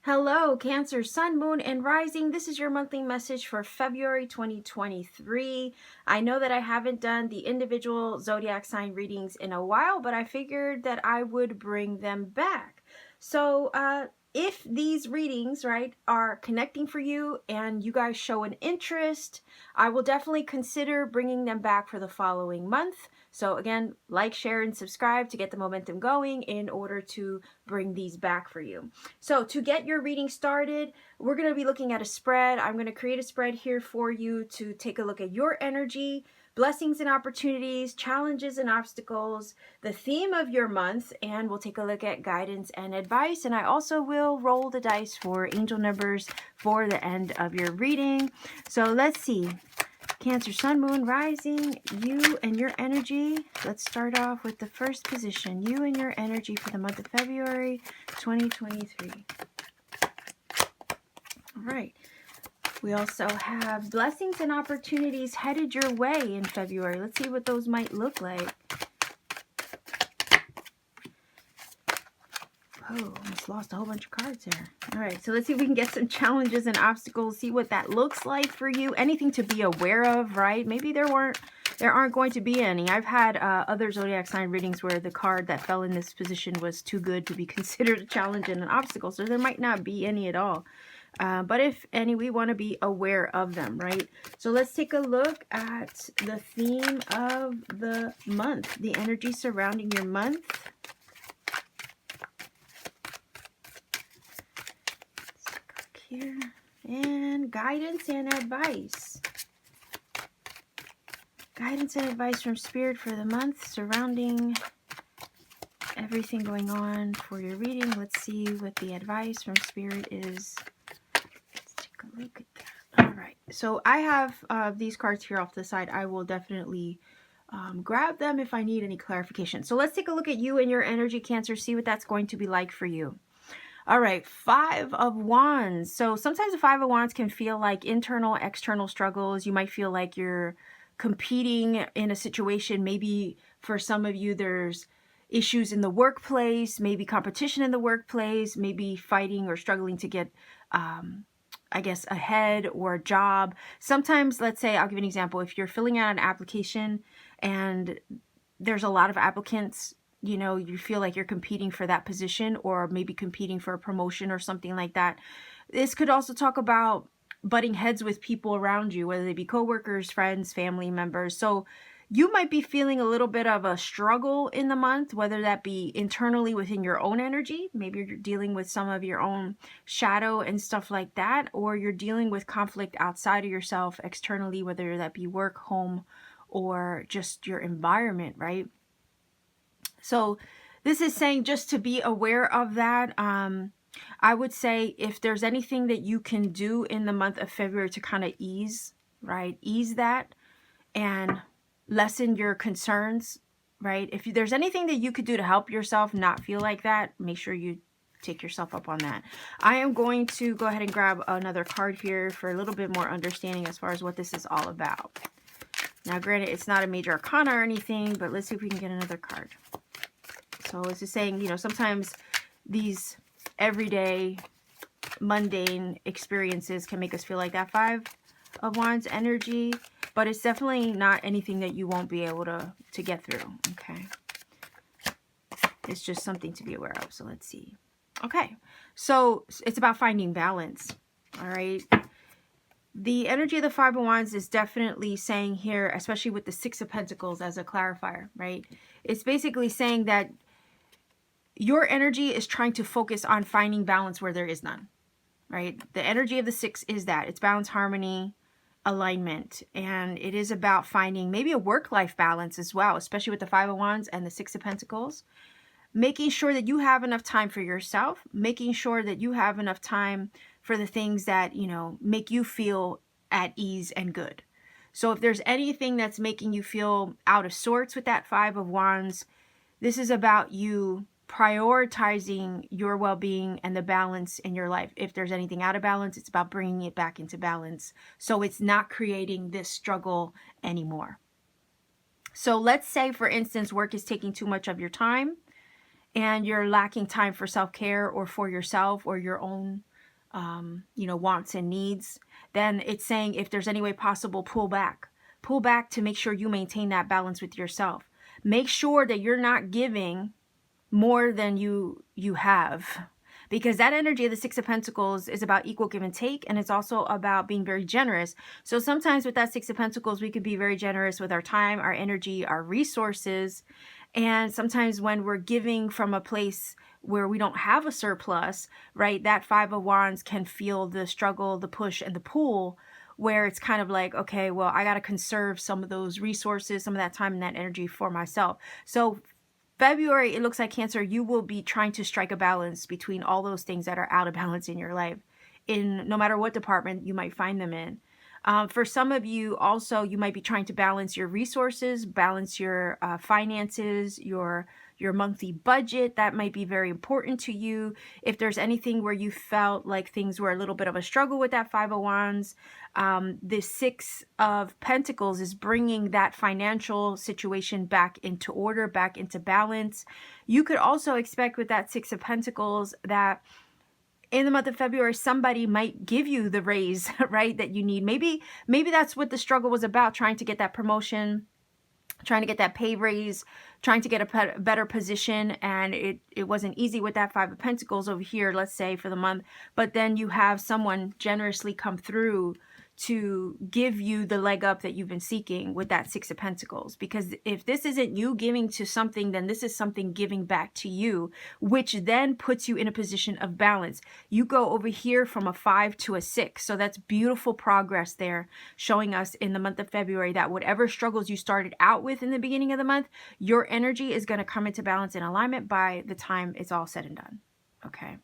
Hello, Cancer, Sun, Moon, and Rising. This is your monthly message for February 2023. I know that I haven't done the individual zodiac sign readings in a while, but I figured that I would bring them back. So, if these readings, right, are connecting for you and you guys show an interest, I will definitely consider bringing them back for the following month. So again, like, share, and subscribe to get the momentum going in order to bring these back for you. So to get your reading started, we're going to be looking at a spread. I'm going to create a spread here for you to take a look at your energy, blessings and opportunities, challenges and obstacles, the theme of your month, and we'll take a look at guidance and advice. And I also will roll the dice for angel numbers for the end of your reading. So let's see. Cancer, Sun, Moon, Rising, you and your energy. Let's start off with the first position. You and your energy for the month of February 2023. All right. We also have blessings and opportunities headed your way in February. Let's see what those might look like. Oh, almost lost a whole bunch of cards there. All right, so let's see if we can get some challenges and obstacles, see what that looks like for you. Anything to be aware of, right? Maybe there aren't going to be any. I've had other zodiac sign readings where the card that fell in this position was too good to be considered a challenge and an obstacle, so there might not be any at all. But if any, we want to be aware of them, right? So let's take a look at the theme of the month, the energy surrounding your month. Here, and guidance and advice. Guidance and advice from Spirit for the month surrounding everything going on for your reading. Let's see what the advice from Spirit is. Let's take a look at that. All right, so I have these cards here off the side. I will definitely grab them if I need any clarification. So let's take a look at you and your energy, Cancer, see what that's going to be like for you. All right, Five of Wands. So sometimes the Five of Wands can feel like internal, external struggles. You might feel like you're competing in a situation. Maybe for some of you, there's issues in the workplace, maybe competition in the workplace, maybe fighting or struggling to get, I guess, ahead or a job. Sometimes, let's say, I'll give you an example. If you're filling out an application and there's a lot of applicants, you know, you feel like you're competing for that position or maybe competing for a promotion or something like that. This could also talk about butting heads with people around you, whether they be coworkers, friends, family members. So you might be feeling a little bit of a struggle in the month, whether that be internally within your own energy. Maybe you're dealing with some of your own shadow and stuff like that, or you're dealing with conflict outside of yourself externally, whether that be work, home, or just your environment, right? So this is saying just to be aware of that. I would say if there's anything that you can do in the month of February to kind of ease, right? Ease that and lessen your concerns, right? If there's anything that you could do to help yourself not feel like that, make sure you take yourself up on that. I am going to go ahead and grab another card here for a little bit more understanding as far as what this is all about. Now, granted, it's not a major arcana or anything, but let's see if we can get another card. So it's just saying, you know, sometimes these everyday mundane experiences can make us feel like that Five of Wands energy, but it's definitely not anything that you won't be able to get through, okay? It's just something to be aware of. So let's see. Okay, so it's about finding balance, all right? The energy of the Five of Wands is definitely saying here, especially with the Six of Pentacles as a clarifier, right? It's basically saying that your energy is trying to focus on finding balance where there is none, right? The energy of the Six is that. It's balance, harmony, alignment. And it is about finding maybe a work-life balance as well, especially with the Five of Wands and the Six of Pentacles. Making sure that you have enough time for yourself. Making sure that you have enough time for the things that, you know, make you feel at ease and good. So if there's anything that's making you feel out of sorts with that Five of Wands, this is about you prioritizing your well-being and the balance in your life. If there's anything out of balance, it's about bringing it back into balance so it's not creating this struggle anymore. So let's say, for instance, work is taking too much of your time. and you're lacking time for self-care or for yourself or your own wants and needs, then it's saying if there's any way possible, pull back to make sure you maintain that balance with yourself. Make sure that you're not giving more than you have, because that energy of the Six of Pentacles is about equal give and take, and it's also about being very generous. So sometimes with that Six of Pentacles, we could be very generous with our time, our energy, our resources. And sometimes when we're giving from a place where we don't have a surplus, right, that Five of Wands can feel the struggle, the push, and the pull, where it's kind of like, okay, well, I got to conserve some of those resources, some of that time and that energy for myself. So February, it looks like Cancer, you will be trying to strike a balance between all those things that are out of balance in your life, in no matter what department you might find them in. For some of you also, you might be trying to balance your resources, balance your finances, your monthly budget. That might be very important to you. If there's anything where you felt like things were a little bit of a struggle with that Five of Wands, the Six of Pentacles is bringing that financial situation back into order, back into balance. You could also expect with that Six of Pentacles that in the month of February, somebody might give you the raise, right, that you need. Maybe that's what the struggle was about, trying to get that promotion, trying to get that pay raise, trying to get a better position, and it wasn't easy with that Five of Pentacles over here, let's say, for the month. But then you have someone generously come through to give you the leg up that you've been seeking with that Six of Pentacles. Because if this isn't you giving to something, then this is something giving back to you, which then puts you in a position of balance. You go over here from a 5 to a 6. So that's beautiful progress there, showing us in the month of February that whatever struggles you started out with in the beginning of the month, your energy is going to come into balance and alignment by the time it's all said and done. Okay.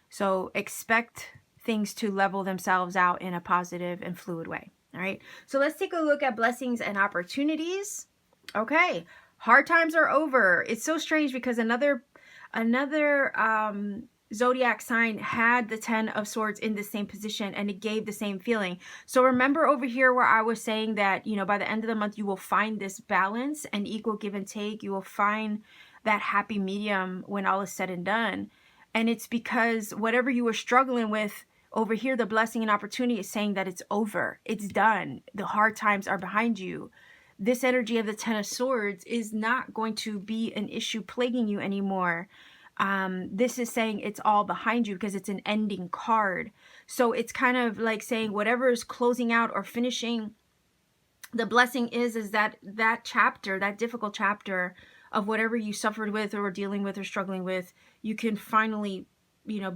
So expect things to level themselves out in a positive and fluid way. All right. So let's take a look at blessings and opportunities. Okay. Hard times are over. It's so strange because another zodiac sign had the 10 of Swords in the same position, and it gave the same feeling. So remember over here where I was saying that, by the end of the month, you will find this balance and equal give and take. You will find that happy medium when all is said and done. And it's because whatever you were struggling with over here, the blessing and opportunity is saying that it's over. It's done. The hard times are behind you. This energy of the 10 of Swords is not going to be an issue plaguing you anymore. This is saying it's all behind you because it's an ending card. So it's kind of like saying whatever is closing out or finishing, the blessing is that chapter, that difficult chapter of whatever you suffered with or were dealing with or struggling with, you can finally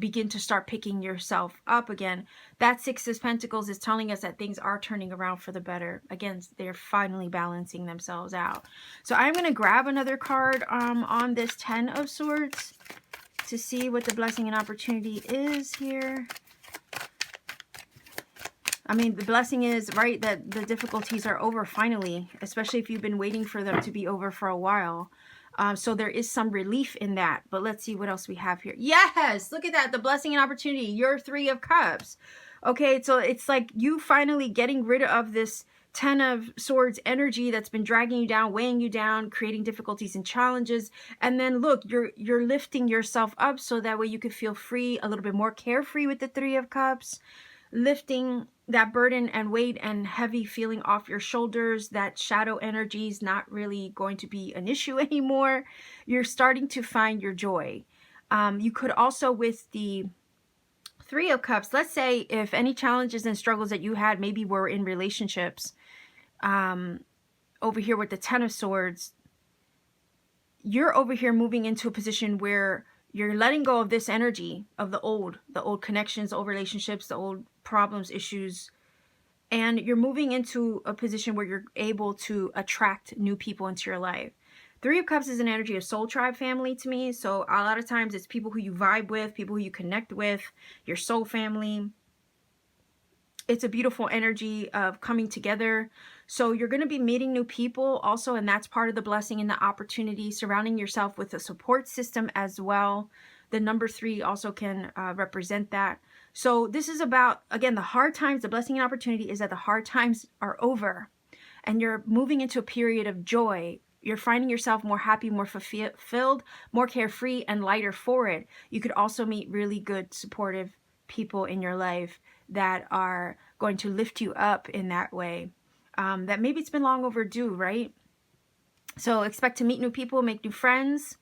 begin to start picking yourself up again. That Six of Pentacles is telling us that things are turning around for the better. Again, they're finally balancing themselves out. So I'm going to grab another card on this 10 of Swords to see what the blessing and opportunity is here. I mean, the blessing is, right, that the difficulties are over finally, especially if you've been waiting for them to be over for a while. So there is some relief in that. But let's see what else we have here. Yes! Look at that. The blessing and opportunity. Your Three of Cups. Okay, so it's like you finally getting rid of this 10 of Swords energy that's been dragging you down, weighing you down, creating difficulties and challenges. And then look, you're lifting yourself up so that way you could feel free, a little bit more carefree with the Three of Cups. Lifting that burden and weight and heavy feeling off your shoulders. That shadow energy is not really going to be an issue anymore. You're starting to find your joy. You could also, with the Three of Cups, let's say if any challenges and struggles that you had maybe were in relationships, over here with the 10 of Swords, you're over here moving into a position where you're letting go of this energy of the old connections, the old relationships, the old problems, issues, and you're moving into a position where you're able to attract new people into your life. Three of Cups is an energy of soul tribe family to me. So a lot of times it's people who you vibe with, people who you connect with, your soul family. It's a beautiful energy of coming together. So you're going to be meeting new people also, and that's part of the blessing and the opportunity, surrounding yourself with a support system as well. The number 3 also can represent that. So this is about, again, the hard times. The blessing and opportunity is that the hard times are over and you're moving into a period of joy. You're finding yourself more happy, more fulfilled, more carefree, and lighter for it. You could also meet really good, supportive people in your life that are going to lift you up in that way. That maybe it's been long overdue, right? So expect to meet new people, make new friends,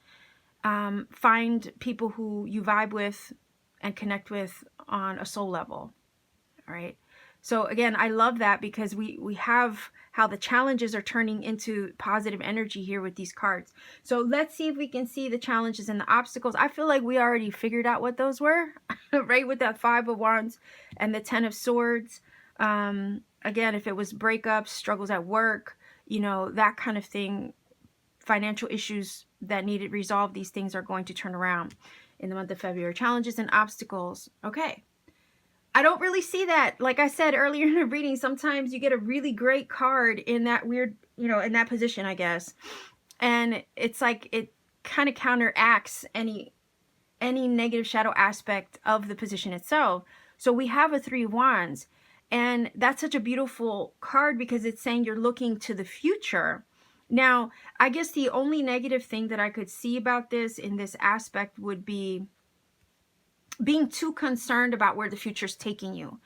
find people who you vibe with and connect with on a soul level. All right. So again, I love that because we have how the challenges are turning into positive energy here with these cards. So let's see if we can see the challenges and the obstacles. I feel like we already figured out what those were, right? With that 5 of Wands and the 10 of Swords. Again, if it was breakups, struggles at work, you know, that kind of thing, financial issues that needed resolved, these things are going to turn around in the month of February. Challenges and obstacles. Okay. I don't really see that. Like I said earlier in the reading, sometimes you get a really great card in that weird, you know, in that position, I guess. And it's like it kind of counteracts any negative shadow aspect of the position itself. So we have a 3 of Wands. And that's such a beautiful card because it's saying you're looking to the future. Now, I guess the only negative thing that I could see about this in this aspect would be being too concerned about where the future's taking you.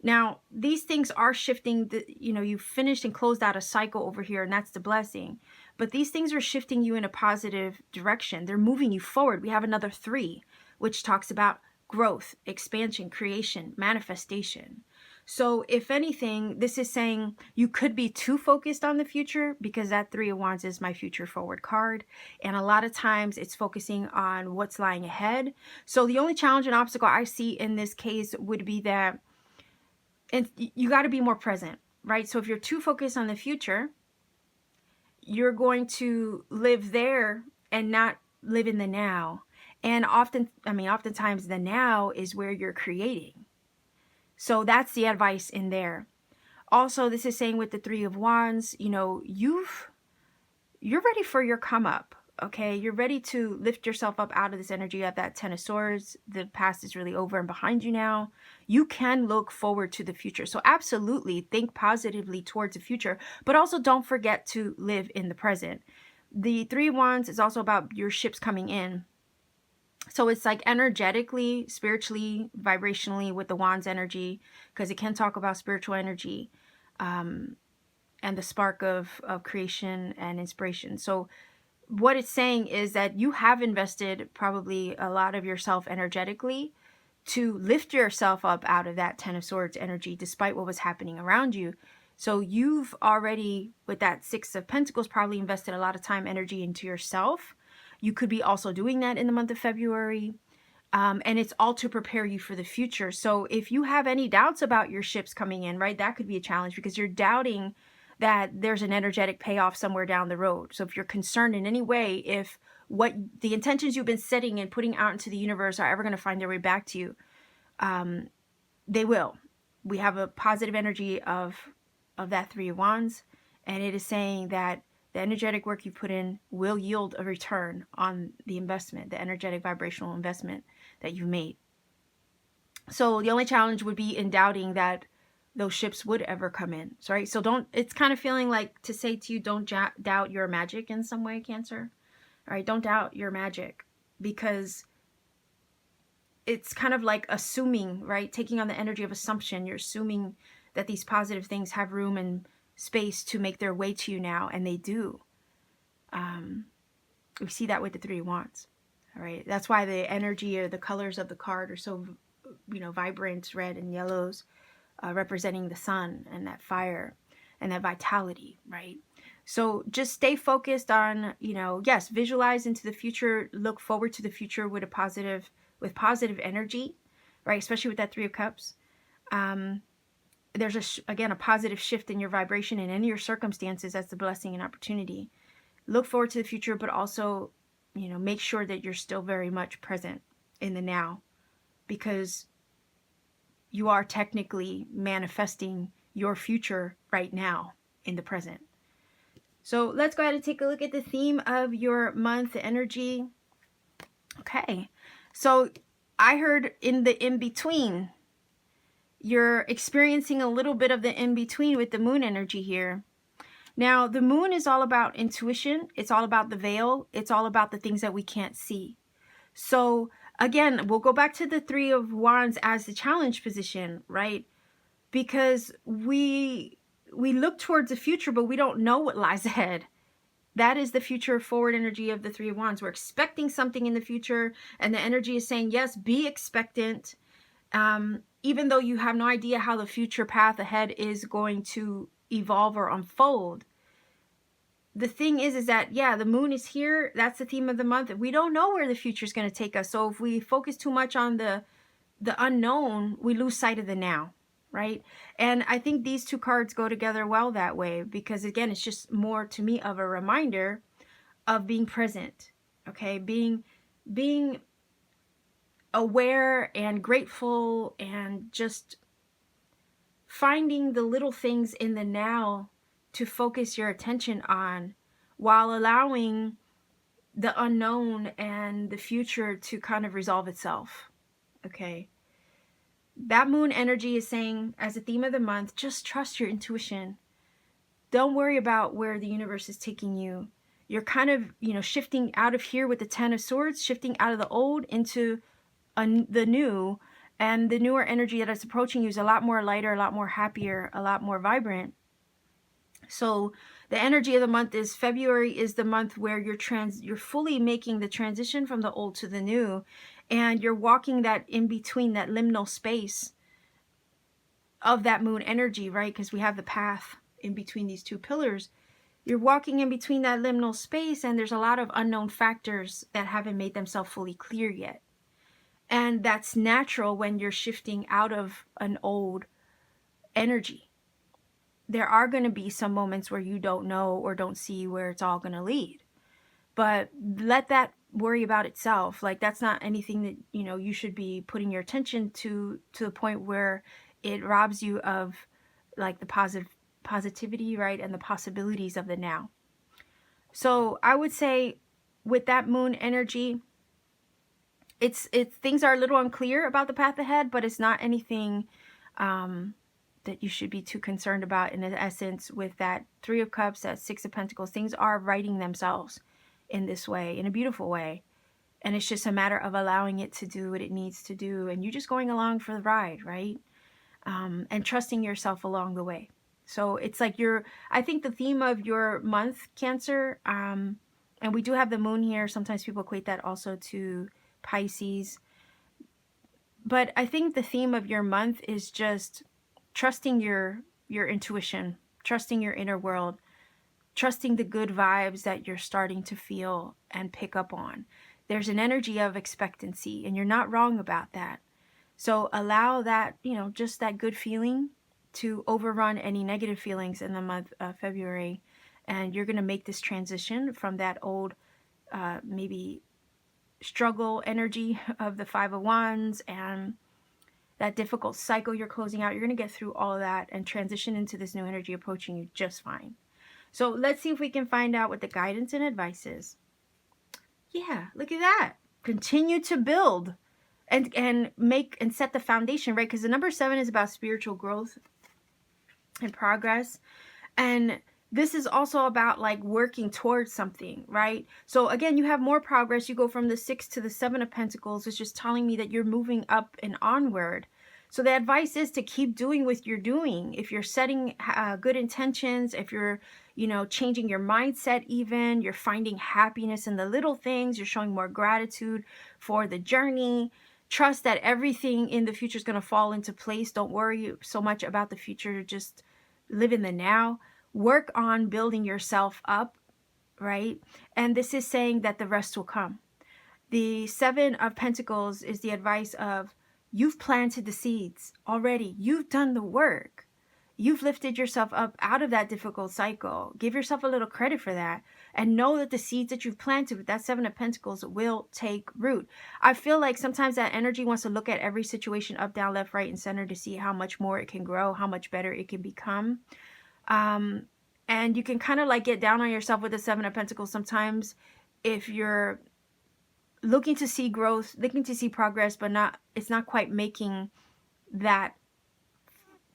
Now, these things are shifting. You know, you've finished and closed out a cycle over here, and that's the blessing. But these things are shifting you in a positive direction. They're moving you forward. We have another 3, which talks about growth, expansion, creation, manifestation. So if anything, this is saying you could be too focused on the future because that 3 of Wands is my future forward card. And a lot of times it's focusing on what's lying ahead. So the only challenge and obstacle I see in this case would be that you got to be more present, right? So if you're too focused on the future, you're going to live there and not live in the now. And oftentimes the now is where you're creating. So that's the advice in there. Also, this is saying with the 3 of Wands, you know, you're ready for your come up. Okay, you're ready to lift yourself up out of this energy of that 10 of Swords. The past is really over and behind you now. You can look forward to the future. So absolutely think positively towards the future, but also don't forget to live in the present. The 3 of Wands is also about your ships coming in. So it's like energetically, spiritually, vibrationally with the Wands energy, because it can talk about spiritual energy and the spark of creation and inspiration. So what it's saying is that you have invested probably a lot of yourself energetically to lift yourself up out of that 10 of Swords energy, despite what was happening around you. So you've already, with that 6 of Pentacles, probably invested a lot of time, energy into yourself. You could be also doing that in the month of February. And it's all to prepare you for the future. So if you have any doubts about your ships coming in, right, that could be a challenge because you're doubting that there's an energetic payoff somewhere down the road. So if you're concerned in any way, if what the intentions you've been setting and putting out into the universe are ever going to find their way back to you, they will. We have a positive energy of that 3 of Wands, and it is saying that the energetic work you put in will yield a return on the investment, the energetic vibrational investment that you've made. So the only challenge would be in doubting that those ships would ever come in. So, right? So don't, it's kind of feeling like to say to you, don't doubt your magic in some way, Cancer. All right, don't doubt your magic because it's kind of like assuming, right? Taking on the energy of assumption. You're assuming that these positive things have room and space to make their way to you now, and they do. We see that with the 3 of Wands. All right, that's why the energy or the colors of the card are so, you know, vibrant, red and yellows, representing the sun and that fire and that vitality, right? So just stay focused on, you know, yes, visualize into the future, look forward to the future with positive energy, right? Especially with that 3 of Cups. There's again a positive shift in your vibration and in your circumstances. That's the blessing and opportunity. Look forward to the future, but also, you know, make sure that you're still very much present in the now, because you are technically manifesting your future right now in the present. So let's go ahead and take a look at the theme of your month, the energy. Okay, so I heard in the in-between. You're experiencing a little bit of the in-between with the moon energy here. Now, the moon is all about intuition. It's all about the veil. It's all about the things that we can't see. So again, we'll go back to the Three of Wands as the challenge position, right? Because we look towards the future, but we don't know what lies ahead. That is the future forward energy of the Three of Wands. We're expecting something in the future, and the energy is saying, yes, be expectant. Even though you have no idea how the future path ahead is going to evolve or unfold. The thing is that, yeah, the moon is here. That's the theme of the month. We don't know where the future is going to take us. So if we focus too much on the unknown, we lose sight of the now, right? And I think these two cards go together well that way, because again, it's just more to me of a reminder of being present, okay? Being aware and grateful, and just finding the little things in the now to focus your attention on, while allowing the unknown and the future to kind of resolve itself, okay? That moon energy is saying, as a theme of the month, just trust your intuition. Don't worry about where the universe is taking you. You're kind of, shifting out of here with the Ten of Swords, shifting out of the old into the new. And the newer energy that is approaching you is a lot more lighter, a lot more happier, a lot more vibrant. So the energy of the month is February is the month where you're fully making the transition from the old to the new. And you're walking that in between, that liminal space of that moon energy, right? Because we have the path in between these two pillars. You're walking in between that liminal space, and there's a lot of unknown factors that haven't made themselves fully clear yet. And that's natural when you're shifting out of an old energy. There are going to be some moments where you don't know or don't see where it's all going to lead. But let that worry about itself. Like, that's not anything that, you should be putting your attention to the point where it robs you of like the positivity, right? And the possibilities of the now. So I would say with that moon energy, it's things are a little unclear about the path ahead, but it's not anything that you should be too concerned about. In essence, with that Three of Cups, that Six of Pentacles, things are righting themselves in this way, in a beautiful way. And it's just a matter of allowing it to do what it needs to do, and you just going along for the ride, right? And trusting yourself along the way. So it's like I think the theme of your month, Cancer, and we do have the moon here. Sometimes people equate that also to Pisces. But I think the theme of your month is just trusting your intuition, trusting your inner world, trusting the good vibes that you're starting to feel and pick up on. There's an energy of expectancy, and you're not wrong about that. So allow that, just that good feeling to overrun any negative feelings in the month of February. And you're going to make this transition from that old, maybe struggle energy of the Five of Wands and that difficult cycle you're closing out. You're going to get through all of that and transition into this new energy approaching you just fine. So let's see if we can find out what the guidance and advice is. Yeah, look at that. Continue to build and make and set the foundation, right? Because the number 7 is about spiritual growth and progress. And this is also about like working towards something, right? So again, you have more progress. You go from the 6 to the 7 of Pentacles. It's just telling me that you're moving up and onward. So the advice is to keep doing what you're doing. If you're setting good intentions, if you're, changing your mindset even, you're finding happiness in the little things, you're showing more gratitude for the journey. Trust that everything in the future is going to fall into place. Don't worry so much about the future. Just live in the now. Work on building yourself up, right? And this is saying that the rest will come. The 7 of Pentacles is the advice of, you've planted the seeds already. You've done the work. You've lifted yourself up out of that difficult cycle. Give yourself a little credit for that. And know that the seeds that you've planted with that 7 of Pentacles will take root. I feel like sometimes that energy wants to look at every situation up, down, left, right, and center to see how much more it can grow, how much better it can become. And you can kind of like get down on yourself with the 7 of Pentacles sometimes if you're looking to see growth, looking to see progress, but it's not quite making that,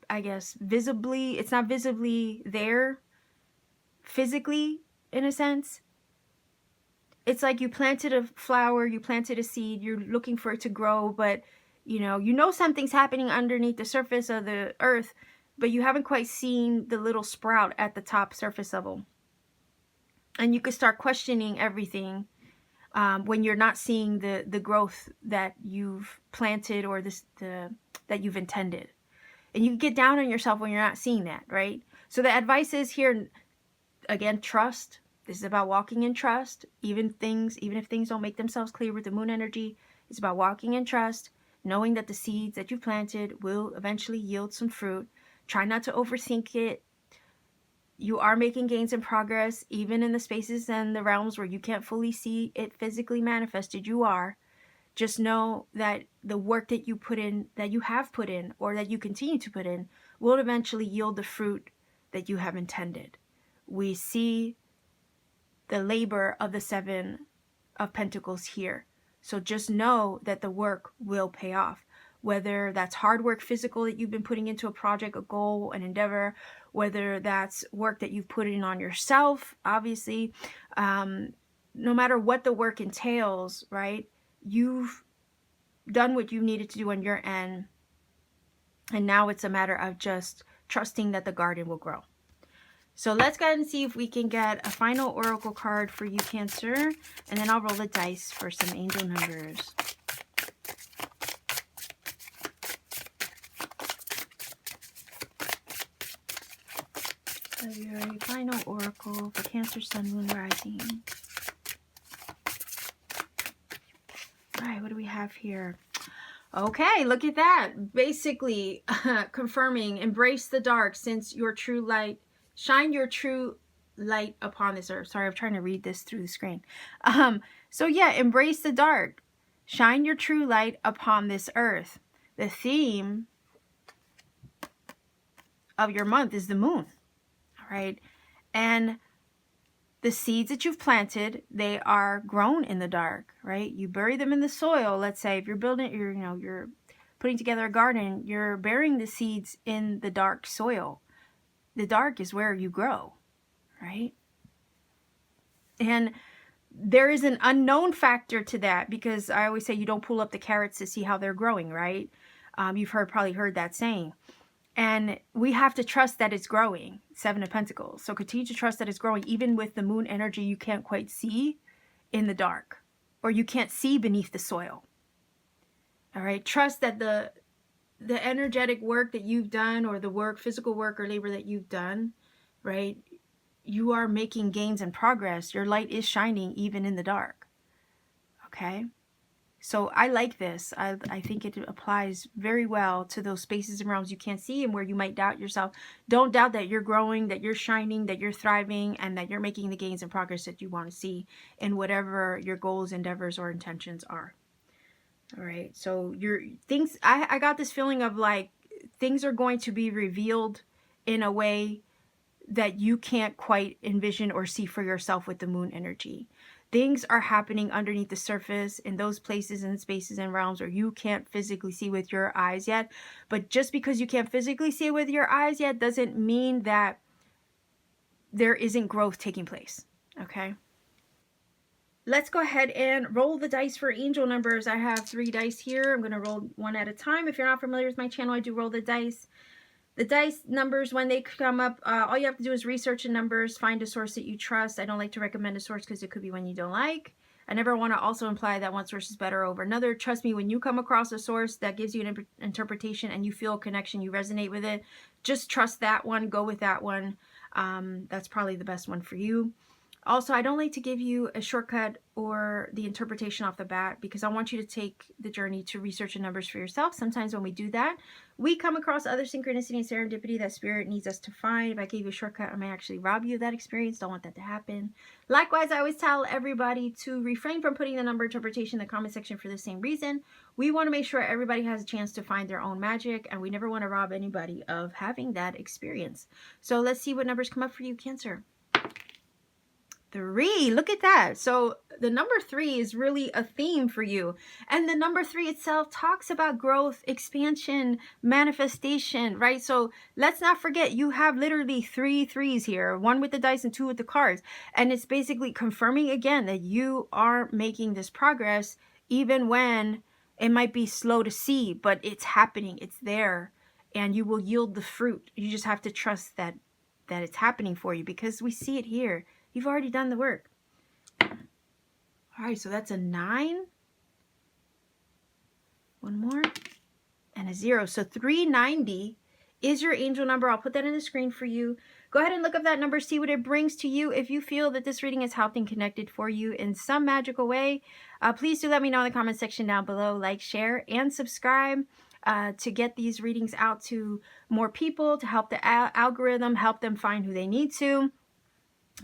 I guess, visibly, it's not visibly there. physically, in a sense. It's like you planted a flower, you planted a seed, you're looking for it to grow, but you know something's happening underneath the surface of the earth, but you haven't quite seen the little sprout at the top surface level. And you could start questioning everything when you're not seeing the growth that you've planted or that you've intended. And you get down on yourself when you're not seeing that, right? So the advice is here, again, trust. This is about walking in trust. Even if things don't make themselves clear with the moon energy, it's about walking in trust, knowing that the seeds that you planted will eventually yield some fruit. Try not to overthink it. You are making gains in progress, even in the spaces and the realms where you can't fully see it physically manifested. You are. Just know that the work that you put in, that you have put in, or that you continue to put in, will eventually yield the fruit that you have intended. We see the labor of the Seven of Pentacles here. So just know that the work will pay off. Whether that's hard work, physical, that you've been putting into a project, a goal, an endeavor, whether that's work that you've put in on yourself, obviously, no matter what the work entails, right? You've done what you needed to do on your end. And now it's a matter of just trusting that the garden will grow. So let's go ahead and see if we can get a final oracle card for you, Cancer. And then I'll roll the dice for some angel numbers. February final oracle for Cancer, Sun, Moon, Rising. All right, what do we have here? Okay, look at that. Basically, confirming, embrace the dark since your true light, shine your true light upon this earth. Sorry, I'm trying to read this through the screen. So yeah, embrace the dark. Shine your true light upon this earth. The theme of your month is the moon. All right. And the seeds that you've planted, they are grown in the dark, right? You bury them in the soil. Let's say if you're building, you're putting together a garden, you're burying the seeds in the dark soil. The dark is where you grow, right? And there is an unknown factor to that, because I always say you don't pull up the carrots to see how they're growing, right? You've probably heard that saying. And we have to trust that it's growing. Seven of Pentacles. So continue to trust that it's growing, even with the moon energy you can't quite see in the dark, or you can't see beneath the soil. All right. Trust that the energetic work that you've done, or the work, physical work or labor that you've done, right? You are making gains and progress. Your light is shining even in the dark. Okay. So I like this. I think it applies very well to those spaces and realms you can't see and where you might doubt yourself. Don't doubt that you're growing, that you're shining, that you're thriving, and that you're making the gains and progress that you want to see in whatever your goals, endeavors, or intentions are. All right. So I got this feeling of like things are going to be revealed in a way that you can't quite envision or see for yourself with the moon energy. Things are happening underneath the surface in those places and spaces and realms where you can't physically see with your eyes yet. But just because you can't physically see it with your eyes yet doesn't mean that there isn't growth taking place. Okay. Let's go ahead and roll the dice for angel numbers. I have 3 dice here. I'm going to roll one at a time. If you're not familiar with my channel, I do roll the dice. The dice numbers, when they come up, all you have to do is research the numbers, find a source that you trust. I don't like to recommend a source because it could be one you don't like. I never want to also imply that one source is better over another. Trust me, when you come across a source that gives you an interpretation and you feel a connection, you resonate with it, just trust that one, go with that one. That's probably the best one for you. Also, I don't like to give you a shortcut or the interpretation off the bat, because I want you to take the journey to research the numbers for yourself. Sometimes when we do that, we come across other synchronicity and serendipity that spirit needs us to find. If I gave you a shortcut, I may actually rob you of that experience. Don't want that to happen. Likewise, I always tell everybody to refrain from putting the number interpretation in the comment section for the same reason. We want to make sure everybody has a chance to find their own magic, and we never want to rob anybody of having that experience. So let's see what numbers come up for you, Cancer. 3. Look at that. So the number 3 is really a theme for you. And the number 3 itself talks about growth, expansion, manifestation, right? So let's not forget, you have literally 3 3s here, 1 with the dice and 2 with the cards. And it's basically confirming again that you are making this progress, even when it might be slow to see, but it's happening, it's there, and you will yield the fruit. You just have to trust that it's happening for you, because we see it here. You've already done the work. All right, so that's a 9. One more. And a 0. So 390 is your angel number. I'll put that in the screen for you. Go ahead and look up that number, see what it brings to you. If you feel that this reading has helped and connected for you in some magical way, please do let me know in the comment section down below. Like, share, and subscribe to get these readings out to more people, to help the algorithm, help them find who they need to.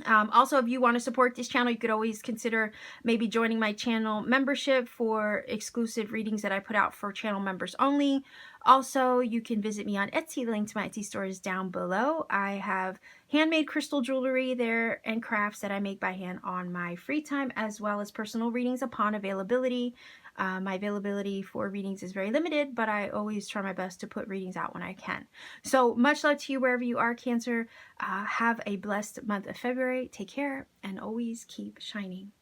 Also, if you want to support this channel, you could always consider maybe joining my channel membership for exclusive readings that I put out for channel members only. Also, you can visit me on Etsy. The link to my Etsy store is down below. I have handmade crystal jewelry there and crafts that I make by hand on my free time, as well as personal readings upon availability. My availability for readings is very limited, but I always try my best to put readings out when I can. So much love to you wherever you are, Cancer. Have a blessed month of February. Take care and always keep shining.